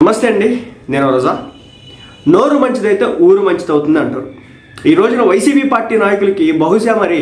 నమస్తే అండి, నేను రోజా. నోరు మంచిదైతే ఊరు మంచిది అవుతుంది అంటారు. ఈ రోజున వైసీపీ పార్టీ నాయకులకి బహుశా మరి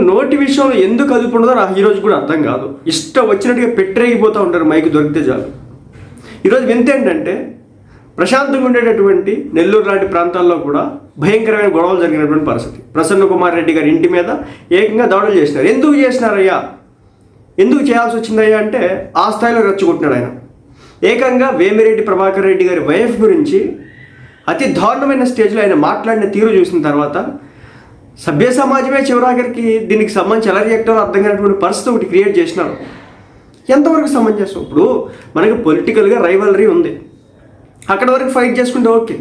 నోటి విషయంలో ఎందుకు అదుపు ఉండదో నాకు ఈరోజు కూడా అర్థం కాదు. ఇష్టం వచ్చినట్టుగా పెట్టరేగిపోతూ ఉంటారు మైకు దొరికితే చాలు. ఈరోజు వింత ఏంటంటే ప్రశాంతంగా ఉండేటటువంటి నెల్లూరు లాంటి ప్రాంతాల్లో కూడా భయంకరమైన గొడవలు జరిగినటువంటి పరిస్థితి. ప్రసన్న కుమార్ రెడ్డి గారి ఇంటి మీద ఏకంగా దాడులు చేసినారు. ఎందుకు చేసినారయ్యా, ఎందుకు చేయాల్సి వచ్చిందయ్యా అంటే ఆ స్థాయిలో రెచ్చగొట్టినాడు ఆయన. ఏకంగా వేమిరెడ్డి ప్రభాకర్ రెడ్డి గారి వైఫ్ గురించి అతి దారుణమైన స్టేజ్లో ఆయన మాట్లాడిన తీరు చూసిన తర్వాత సభ్య సమాజమే చివరాఖరికి దీనికి సంబంధించి ఎలా రియాక్ట్ అవ్వాలో అర్థం కానటువంటి పరిస్థితి ఒకటి క్రియేట్ చేసినారు. ఎంతవరకు సమంజసం? ఇప్పుడు మనకి పొలిటికల్గా రైవలరీ ఉంది, అక్కడ వరకు ఫైట్ చేసుకుంటే ఓకే.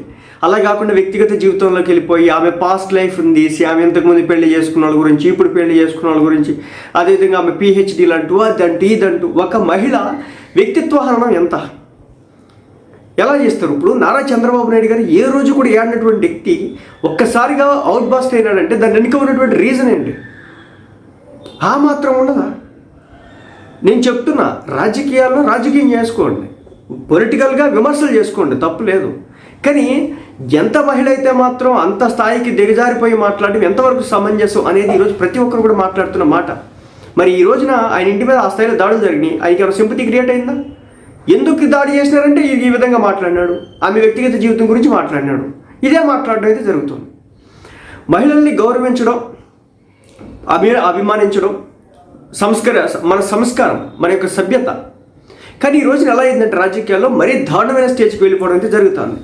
అలా కాకుండా వ్యక్తిగత జీవితంలోకి వెళ్ళిపోయి ఆమె పాస్ట్ లైఫ్ ఉంది, ఆమె ఇంతకుముందు పెళ్లి చేసుకున్న వాళ్ళ గురించి, ఇప్పుడు పెళ్లి చేసుకున్న వాళ్ళ గురించి, అదేవిధంగా ఆమె పిహెచ్డీలు అంటూ అదంటూ ఇదంటూ ఒక మహిళ వ్యక్తిత్వ హననం ఎలా చేస్తారు? ఇప్పుడు నారా చంద్రబాబు నాయుడు గారు ఏ రోజు కూడా ఏడినటువంటి వ్యక్తి ఒక్కసారిగా అవుట్ బాస్ట్ అయినాడంటే దాని వెనుక ఉన్నటువంటి రీజన్ ఏంటి? ఆ మాత్రం ఉండదా? నేను చెప్తున్నా, రాజకీయాల్లో రాజకీయం చేసుకోండి, పొలిటికల్గా విమర్శలు చేసుకోండి, తప్పు లేదు. కానీ ఎంత మహిళ అయితే మాత్రం అంత స్థాయికి దిగజారిపోయి మాట్లాడడం ఎంతవరకు సమంజసం అనేది ఈరోజు ప్రతి ఒక్కరు కూడా మాట్లాడుతున్న మాట. మరి ఈ రోజున ఆయన ఇంటి మీద ఆ స్థాయిలో దాడులు జరిగినాయి, ఆయనకి ఎవరు సింపతి క్రియేట్ అయిందా? ఎందుకు దాడి చేసినారంటే ఈ విధంగా మాట్లాడినాడు, ఆమె వ్యక్తిగత జీవితం గురించి మాట్లాడినాడు, ఇదే మాట్లాడడం అయితే జరుగుతుంది. మహిళల్ని గౌరవించడం, అభిమానించడం మన సంస్కారం, మన యొక్క సభ్యత. కానీ ఈ రోజున ఎలా అయిందంటే రాజకీయాల్లో మరీ దారుణమైన స్టేజ్కి వెళ్ళిపోవడం అయితే జరుగుతుంది.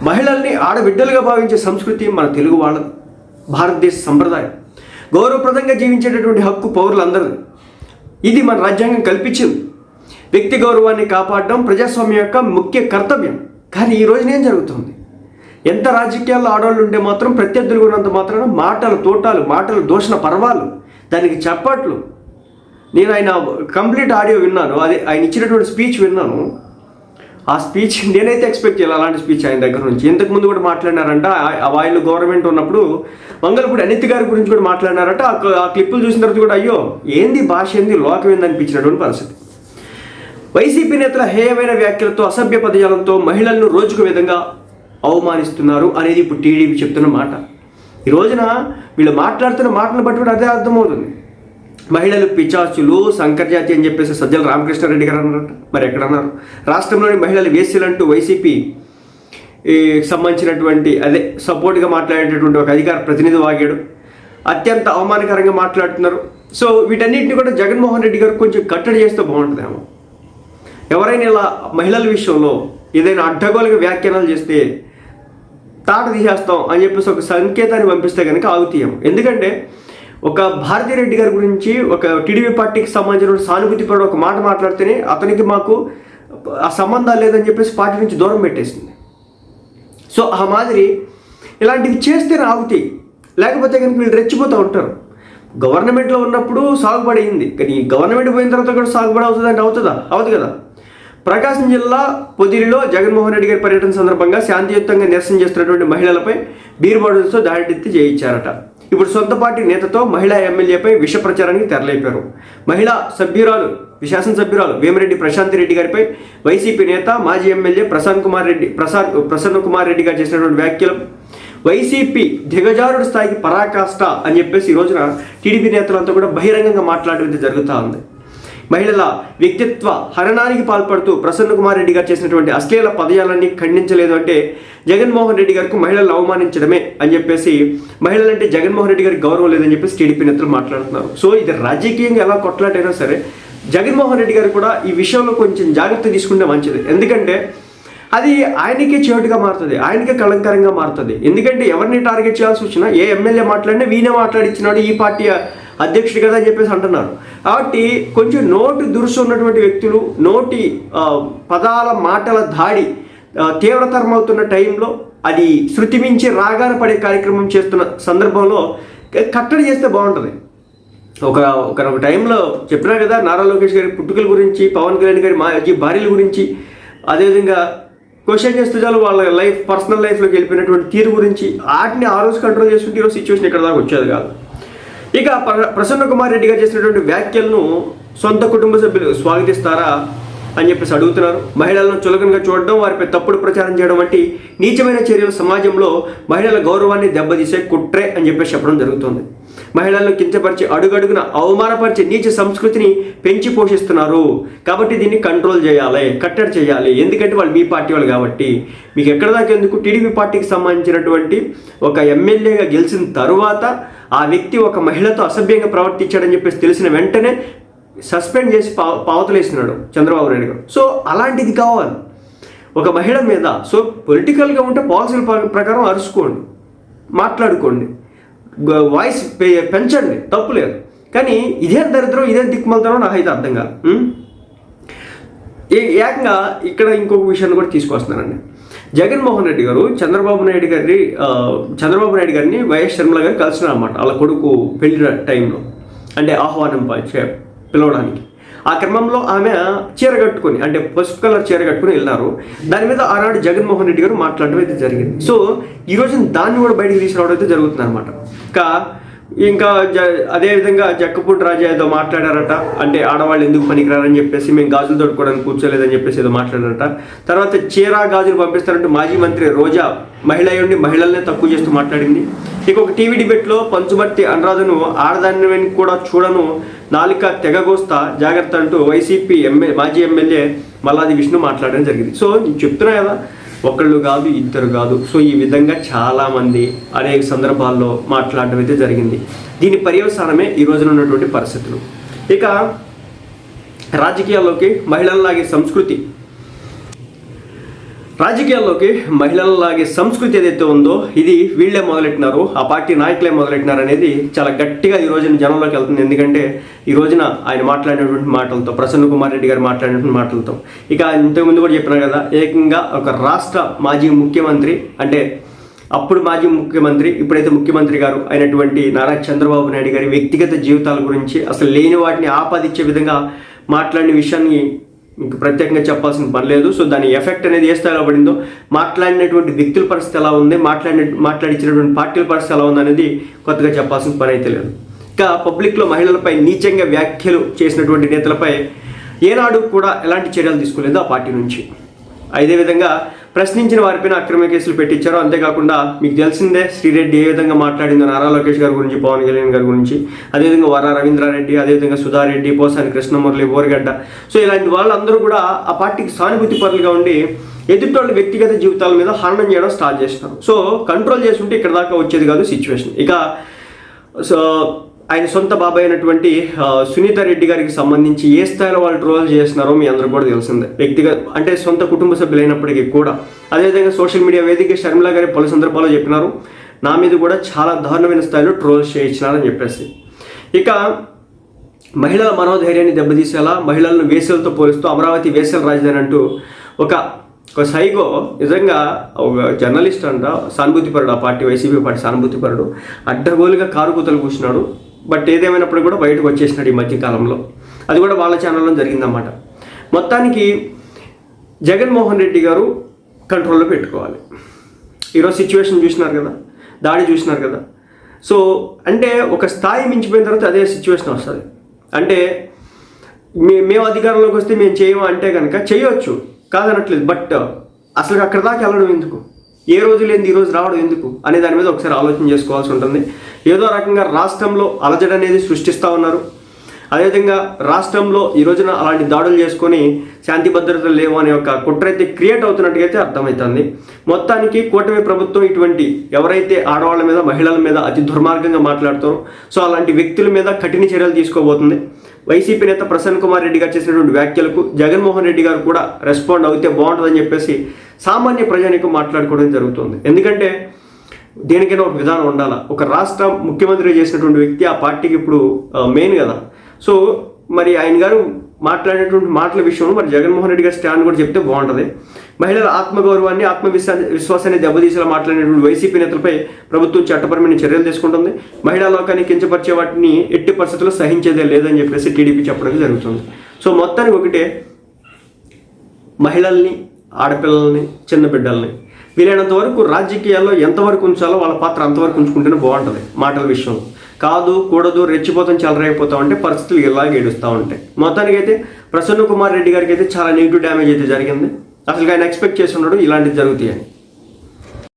మహిళల్ని ఆడబిడ్డలుగా భావించే సంస్కృతి మన తెలుగు వాళ్ళది, భారతదేశ సంప్రదాయం. గౌరవప్రదంగా జీవించేటటువంటి హక్కు పౌరులందరిది. ఇది మన రాజ్యాంగం కల్పించింది. వ్యక్తి గౌరవాన్ని కాపాడడం ప్రజాస్వామ్యం యొక్క ముఖ్య కర్తవ్యం. కానీ ఈ రోజున ఏం జరుగుతుంది? ఎంత రాజకీయాల్లో ఆడవాళ్ళు ఉంటే మాత్రం ప్రత్యర్థులు ఉన్నంత మాత్రాన మాటలు తోటాలు, మాటలు దూషణ పర్వాలు, దానికి చప్పట్లు. నేను ఆయన కంప్లీట్ ఆడియో విన్నాను, అది ఆయన ఇచ్చినటువంటి స్పీచ్ విన్నాను. ఆ స్పీచ్ నేనైతే ఎక్స్పెక్ట్ చేయాలి అలాంటి స్పీచ్ ఆయన దగ్గర నుంచి. ఇంతకుముందు కూడా మాట్లాడినారంట, వాళ్ళు గవర్నమెంట్ ఉన్నప్పుడు మంగళపూడి అనిత్ గారి గురించి కూడా మాట్లాడినారంట. ఆ క్లిప్పులు చూసిన తర్వాత కూడా అయ్యో ఏంది భాష, ఏంది లోకం ఏంది అనిపించినటువంటి పరిస్థితి. వైసీపీ నేతల హేయమైన వ్యాఖ్యలతో, అసభ్య పదజాలంతో మహిళలను రోజుకు విధంగా అవమానిస్తున్నారు అనేది ఇప్పుడు టీడీపీ చెప్తున్న మాట. ఈ రోజున వీళ్ళు మాట్లాడుతున్న మాటను బట్టి కూడా అదే అర్థమవుతుంది. మహిళలు పిచాచులు, సంకరజాతి అని చెప్పేసి సజ్జల రామకృష్ణారెడ్డి గారు అన్నారట. మరి ఎక్కడన్నారు? రాష్ట్రంలోని మహిళలు వేసీలంటూ వైసీపీ సంబంధించినటువంటి సపోర్ట్గా మాట్లాడేటటువంటి ఒక అధికార ప్రతినిధి వాగాడు. అత్యంత అవమానకరంగా మాట్లాడుతున్నారు. సో వీటన్నిటిని కూడా జగన్మోహన్ రెడ్డి గారు కొంచెం కట్టడి చేస్తే బాగుంటుందేమో. ఎవరైనా ఇలా మహిళల విషయంలో ఏదైనా అడ్డగోలుగా వ్యాఖ్యానాలు చేస్తే తాట తీసేస్తాం అని చెప్పేసి ఒక సంకేతాన్ని పంపిస్తే కనుక ఆగుతీయము. ఎందుకంటే ఒక భారతిరెడ్డి గారి గురించి ఒక టీడీపీ పార్టీకి సంబంధించిన సానుభూతి పడి ఒక మాట మాట్లాడితేనే అతనికి మాకు ఆ సంబంధాలు లేదని చెప్పేసి పార్టీ నుంచి దూరం పెట్టేసింది. సో ఆ మాదిరి ఇలాంటివి చేస్తేనే ఆగుతాయి, లేకపోతే కనుక వీళ్ళు రెచ్చిపోతూ ఉంటారు. గవర్నమెంట్లో ఉన్నప్పుడు సాగుబడి అయింది, కానీ గవర్నమెంట్ పోయిన తర్వాత కూడా సాగుబడి అవుతుంది అంటే అవుతుంది కదా. ప్రకాశం జిల్లా పొదిలిలో జగన్మోహన్ రెడ్డి గారి పర్యటన సందర్భంగా శాంతియుతంగా నిరసన చేస్తున్నటువంటి మహిళలపై బీర్ బాటిల్స్తో దాడి చేయించారట. ఇప్పుడు సొంత పార్టీ నేతతో మహిళా ఎమ్మెల్యేపై విష ప్రచారానికి తెరలేపారు. మహిళా సభ్యురాలు, శాసనసభ్యురాలు వేమిరెడ్డి ప్రశాంతి రెడ్డి గారిపై వైసీపీ నేత మాజీ ఎమ్మెల్యే ప్రసన్న కుమార్ రెడ్డి గారు చేసినటువంటి వ్యాఖ్యలు వైసీపీ దిగజారుడు స్థాయికి పరాకాష్ట అని చెప్పేసి ఈ రోజున టీడీపీ నేతలంతా కూడా బహిరంగంగా మాట్లాడడం జరుగుతూ ఉంది. మహిళల వ్యక్తిత్వ హరణానికి పాల్పడుతూ ప్రసన్న కుమార్ రెడ్డి గారు చేసినటువంటి అశ్లీల పదజాలాన్ని ఖండించలేదు అంటే జగన్మోహన్ రెడ్డి గారికి మహిళలను అవమానించడమే అని చెప్పేసి, మహిళలంటే జగన్మోహన్ రెడ్డి గారికి గౌరవం లేదని చెప్పేసి టీడీపీ నేతలు మాట్లాడుతున్నారు. సో ఇది రాజకీయంగా ఎలా కొట్లాటైనా సరే జగన్మోహన్ రెడ్డి గారు కూడా ఈ విషయంలో కొంచెం జాగ్రత్త తీసుకుంటే మంచిది. ఎందుకంటే అది ఆయనకే చేటుగా మారుతుంది, ఆయనకే కళంకరంగా మారుతుంది. ఎందుకంటే ఎవరిని టార్గెట్ చేయాల్సి వచ్చినా ఏ ఎమ్మెల్యే మాట్లాడినా వీనే మాట్లాడిచ్చినాడు, ఈ పార్టీ అధ్యక్షుడు కదా అని చెప్పేసి అంటున్నారు. కాబట్టి కొంచెం నోటి దురుసు ఉన్నటువంటి వ్యక్తులు, నోటి పదాల మాటల దాడి తీవ్రతరం అవుతున్న టైంలో, అది శృతి మించి రాగాన పడే కార్యక్రమం చేస్తున్న సందర్భంలో కట్టడి చేస్తే బాగుంటుంది. ఒక టైంలో చెప్పినా కదా, నారా లోకేష్ గారి పుట్టుకల గురించి, పవన్ కళ్యాణ్ గారి మాజీ భార్యల గురించి, అదేవిధంగా క్వశ్చన్ చేస్తే చాలు వాళ్ళ పర్సనల్ లైఫ్లోకి వెళ్ళిపోయినటువంటి తీరు గురించి, వాటిని ఆ రోజు కంట్రోల్ చేసుకుంటే ఈరోజు సిచ్యువేషన్ ఇక్కడ దాకా వచ్చేది కాదు. ఇక ప్రసన్న కుమార్ రెడ్డి గారు చేసినటువంటి వ్యాఖ్యలను సొంత కుటుంబ సభ్యులు స్వాగతిస్తారా, అని చెప్పేసి అడుగుతున్నారు. మహిళలను చులకనగా చూడడం, వారిపై తప్పుడు ప్రచారం చేయడం వంటి నీచమైన చర్యలు సమాజంలో మహిళల గౌరవాన్ని దెబ్బతీసే కుట్రే అని చెప్పేసి చెప్పడం జరుగుతుంది. మహిళలను కించపరిచి అడుగడుగున అవమానపరిచే నీచ సంస్కృతిని పెంచి పోషిస్తున్నారు. కాబట్టి దీన్ని కంట్రోల్ చేయాలి, కట్టడి చేయాలి. ఎందుకంటే వాళ్ళు మీ పార్టీ వాళ్ళు కాబట్టి. మీకు ఎక్కడ దాకా ఎందుకు, టీడీపీ పార్టీకి సంబంధించినటువంటి ఒక ఎమ్మెల్యేగా గెలిచిన తరువాత ఆ వ్యక్తి ఒక మహిళతో అసభ్యంగా ప్రవర్తించాడని చెప్పేసి తెలిసిన వెంటనే సస్పెండ్ చేసి పావతలేస్తున్నాడు చంద్రబాబు నాయుడు గారు. సో అలాంటిది కావాలి ఒక మహిళ మీద. సో పొలిటికల్గా ఉంటే పాలసీల ప్రకారం అరుచుకోండి, మాట్లాడుకోండి, వాయిస్ పెంచండి, తప్పు లేదు. కానీ ఇదేం దరిద్రం, ఇదేం దిక్కుమలుతారో నాకైతే అర్థం కాదు. ఏకంగా ఇక్కడ ఇంకొక విషయాన్ని కూడా తీసుకొస్తున్నానండి. జగన్మోహన్ రెడ్డి గారు చంద్రబాబు నాయుడు గారిని వైఎస్ షర్మిల గారు కలిసినారు అన్నమాట, వాళ్ళ కొడుకు పెళ్లి టైంలో, అంటే ఆహ్వానం పిలవడానికి. ఆ క్రమంలో ఆమె చీర కట్టుకొని, అంటే పసుపు కలర్ చీర కట్టుకుని వెళ్ళినారు. దాని మీద ఆనాడు జగన్మోహన్ రెడ్డి గారు మాట్లాడడం అయితే జరిగింది. సో ఈరోజు దాన్ని కూడా బయటకు తీసుకురావడం అయితే జరుగుతుంది అనమాట. ఇంకా అదేవిధంగా జక్కపూడి రాజా ఏదో మాట్లాడారట, అంటే ఆడవాళ్ళు ఎందుకు పనికిరారని చెప్పేసి, మేము గాజులు తొడుక్కోవడానికి కూర్చోలేదని చెప్పేసి ఏదో మాట్లాడారట. తర్వాత చీర గాజులు పంపిస్తారంటూ మాజీ మంత్రి రోజా మహిళ ఉండి మహిళల్నే తక్కువ చేస్తూ మాట్లాడింది. ఇక ఒక టీవీ డిబేట్లో పంచుమర్తి అనురాధను ఆడదాన్ని కూడా చూడను, నాలిక తెగగోస్తా జాగ్రత్త అంటూ వైసీపీ మాజీ ఎమ్మెల్యే మల్లాది విష్ణు మాట్లాడడం జరిగింది. సో నేను చెప్తున్నా కదా, ఒకళ్ళు కాదు, ఇద్దరు కాదు. సో ఈ విధంగా చాలామంది అనేక సందర్భాల్లో మాట్లాడడం అయితే జరిగింది. దీని పర్యవసానమే ఈ రోజున ఉన్నటువంటి పరిస్థితులు. ఇక రాజకీయాల్లోకి మహిళలలాగే సంస్కృతి ఏదైతే ఉందో ఇది వీళ్ళే మొదలెట్టినారు, ఆ పార్టీ నాయకులే మొదలెట్టినారు అనేది చాలా గట్టిగా ఈ రోజున జనంలోకి వెళ్తుంది. ఎందుకంటే ఈ రోజున ఆయన మాట్లాడినటువంటి మాటలతో, ప్రసన్న కుమార్ రెడ్డి గారు మాట్లాడినటువంటి మాటలతో, ఇక ఇంతకుముందు కూడా చెప్పినారు కదా, ఏకంగా ఒక రాష్ట్ర మాజీ ముఖ్యమంత్రి, అంటే అప్పుడు మాజీ ముఖ్యమంత్రి ఇప్పుడైతే ముఖ్యమంత్రి గారు అయినటువంటి నారా చంద్రబాబు నాయుడు గారి వ్యక్తిగత జీవితాల గురించి, అసలు లేని వాటిని ఆపాదించే విధంగా మాట్లాడిన విషయాన్ని మీకు ప్రత్యేకంగా చెప్పాల్సిన పని లేదు. సో దాని ఎఫెక్ట్ అనేది ఏ స్థాయిలో పడిందో, మాట్లాడినటువంటి వ్యక్తుల పరిస్థితి ఎలా ఉంది, మాట్లాడించినటువంటి పార్టీల పరిస్థితి ఎలా ఉంది అనేది కొత్తగా చెప్పాల్సిన పని అయితే లేదు. ఇంకా పబ్లిక్లో మహిళలపై నీచంగా వ్యాఖ్యలు చేసినటువంటి నేతలపై ఏనాడు కూడా ఎలాంటి చర్యలు తీసుకోలేదు ఆ పార్టీ నుంచి. అదేవిధంగా ప్రశ్నించిన వారిపైన అక్రమ కేసులు పెట్టించారు. అంతేకాకుండా మీకు తెలిసిందే శ్రీరెడ్డి ఏ విధంగా మాట్లాడిందో నారా లోకేష్ గారి గురించి, పవన్ కళ్యాణ్ గారి గురించి, అదేవిధంగా వర రవీంద్రారెడ్డి, అదేవిధంగా సుధారెడ్డి, పోసాని కృష్ణమురళి, బోరగడ్డ. సో ఇలాంటి వాళ్ళందరూ కూడా ఆ పార్టీకి సానుభూతి పరులుగా ఉండి ఎదుటి వ్యక్తిగత జీవితాల మీద హరణం చేయడం స్టార్ట్ చేస్తున్నారు. సో కంట్రోల్ చేస్తుంటే ఇక్కడ దాకా వచ్చేది కాదు సిచ్యువేషన్. ఇక సో ఆయన సొంత బాబాయ్ అయినటువంటి సునీత రెడ్డి గారికి సంబంధించి ఏ స్థాయిలో వాళ్ళు ట్రోల్ చేస్తున్నారో మీ అందరూ కూడా తెలిసిందే. వ్యక్తిగత అంటే సొంత కుటుంబ సభ్యులైనప్పటికీ కూడా. అదేవిధంగా సోషల్ మీడియా వేదిక షర్మిల గారి పలు సందర్భాల్లో చెప్పినారు, నా మీద కూడా చాలా దారుణమైన స్థాయిలో ట్రోల్స్ చేయించినారని చెప్పేసి. ఇక మహిళల మనోధైర్యాన్ని దెబ్బతీసేలా మహిళలను వేసలతో పోలుస్తూ అమరావతి వేసల రాజధాని అంటూ ఒక సైగో, నిజంగా ఒక జర్నలిస్ట్ అంట, సానుభూతిపరుడు, ఆ పార్టీ వైసీపీ పార్టీ సానుభూతిపరుడు, అడ్డగోలుగా కారుకూతలు కూర్చున్నాడు. బట్ ఏదేమైనప్పుడు కూడా బయటకు వచ్చేసినాడు ఈ మధ్యకాలంలో. అది కూడా వాళ్ళ ఛానల్లో జరిగిందన్నమాట. మొత్తానికి జగన్మోహన్ రెడ్డి గారు కంట్రోల్లో పెట్టుకోవాలి. ఈరోజు సిచ్యువేషన్ చూసినారు కదా, దాడి చూసినారు కదా. సో అంటే ఒక స్థాయి మించిపోయిన తర్వాత అదే సిచ్యువేషన్ వస్తుంది. అంటే మేము అధికారంలోకి వస్తే మేము చేయము అంటే కనుక చేయవచ్చు, కాదనట్లేదు. బట్ అసలు అక్కడ దాకా వెళ్ళడం ఎందుకు, ఏ రోజు లేని ఈ రోజు రావడం ఎందుకు అనే దాని మీద ఒకసారి ఆలోచన చేసుకోవాల్సి ఉంటుంది. ఏదో రకంగా రాష్ట్రంలో అలజడి అనేది సృష్టిస్తూ ఉన్నారు. అదేవిధంగా రాష్ట్రంలో ఈ రోజున అలాంటి దాడులు చేసుకొని శాంతి భద్రతలు లేవు అనే ఒక కుట్ర అయితే క్రియేట్ అవుతున్నట్టుగైతే అర్థమవుతుంది. మొత్తానికి కూటమి ప్రభుత్వం ఇటువంటి ఎవరైతే ఆడవాళ్ళ మీద, మహిళల మీద అతి దుర్మార్గంగా మాట్లాడతారో సో అలాంటి వ్యక్తుల మీద కఠిన చర్యలు తీసుకోబోతుంది. వైసీపీ నేత ప్రసన్న కుమార్ రెడ్డి గారు చేసినటువంటి వ్యాఖ్యలకు జగన్మోహన్ రెడ్డి గారు కూడా రెస్పాండ్ అవుతే బాగుంటుందని చెప్పేసి సామాన్య ప్రజానికం మాట్లాడుకోవడం జరుగుతుంది. ఎందుకంటే దేనికైనా ఒక విధానం ఉండాలా. ఒక రాష్ట్ర ముఖ్యమంత్రి చేసినటువంటి వ్యక్తి ఆ పార్టీకి ఇప్పుడు మెయిన్ కదా. సో మరి ఆయన గారు మాట్లాడేటువంటి మాటల విషయంలో మరి జగన్మోహన్ రెడ్డి గారి స్టాండ్ కూడా చెప్తే బాగుంటుంది. మహిళల ఆత్మగౌరవాన్ని, ఆత్మవిశ్వాసాన్ని దెబ్బతీసేలా మాట్లాడినటువంటి వైసీపీ నేతలపై ప్రభుత్వం చట్టపరమైన చర్యలు తీసుకుంటుంది. మహిళా లోకాన్ని కించపరిచే వాటిని ఎట్టి పరిస్థితుల్లో సహించేదే లేదని చెప్పేసి టీడీపీ చెప్పడం జరుగుతుంది. సో మొత్తానికి ఒకటే, మహిళల్ని, ఆడపిల్లల్ని, చిన్న బిడ్డల్ని వీలైనంత వరకు రాజకీయాల్లో ఎంతవరకు ఉంచాలో వాళ్ళ పాత్ర అంతవరకు ఉంచుకుంటేనే బాగుంటుంది. మాటల విషయంలో కాదు, కూడదు, రెచ్చిపోతాం, చెలరైపోతాం అంటే పరిస్థితులు ఇలాగే ఏడుస్తూ ఉంటాయి. మొత్తానికైతే ప్రసన్న కుమార్ రెడ్డి గారికి అయితే చాలా నెగిటివ్ డ్యామేజ్ అయితే జరిగింది. అసలు ఆయన ఎక్స్పెక్ట్ చేసి ఉన్నాడు ఇలాంటివి జరుగుతాయని.